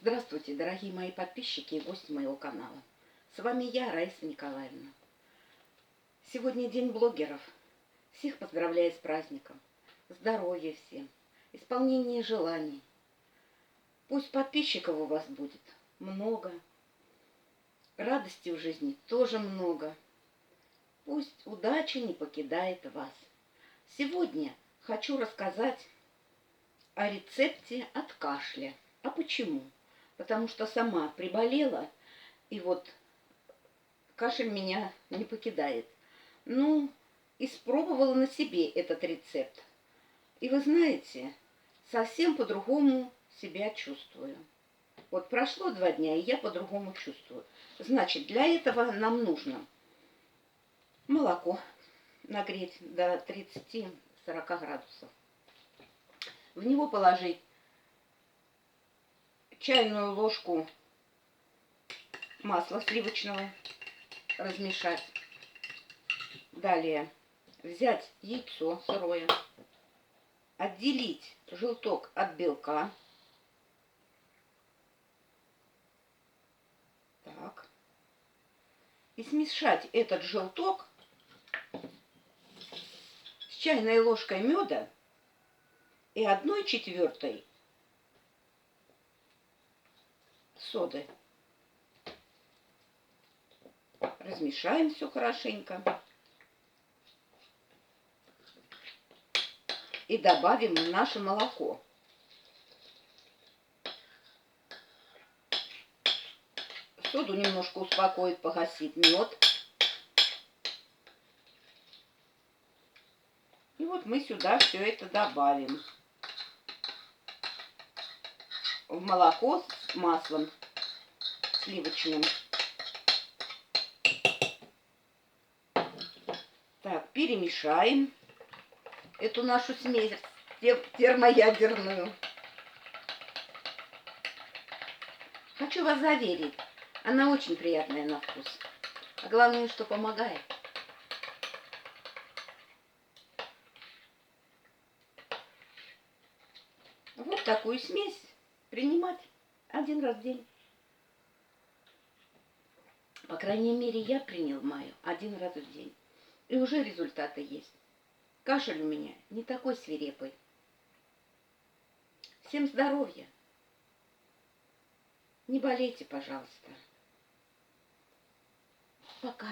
Здравствуйте, дорогие мои подписчики и гости моего канала. С вами я, Раиса Николаевна. Сегодня день блогеров. Всех поздравляю с праздником. Здоровья всем, исполнения желаний. Пусть подписчиков у вас будет много, радости в жизни тоже много. Пусть удача не покидает вас. Сегодня хочу рассказать о рецепте от кашля. А почему? Потому что сама приболела, и вот кашель меня не покидает. Ну, испробовала на себе этот рецепт. И вы знаете, совсем по-другому себя чувствую. Вот прошло 2 дня, и я по-другому чувствую. Значит, для этого нам нужно молоко нагреть до 30-40 градусов. В него положить чайную ложку масла сливочного, размешать. Далее взять яйцо сырое, отделить желток от белка. Так. И смешать этот желток с чайной ложкой меда и 1/4 соды. Размешаем все хорошенько. И добавим наше молоко. Соду немножко успокоит, погасит мед. И вот мы сюда все это добавим. В молоко с маслом сливочным. Так, перемешаем эту нашу смесь термоядерную. Хочу вас заверить, она очень приятная на вкус. А главное, что помогает. Вот такую смесь принимать 1 раз в день. По крайней мере, я принимаю 1 раз в день. И уже результаты есть. Кашель у меня не такой свирепый. Всем здоровья. Не болейте, пожалуйста. Пока.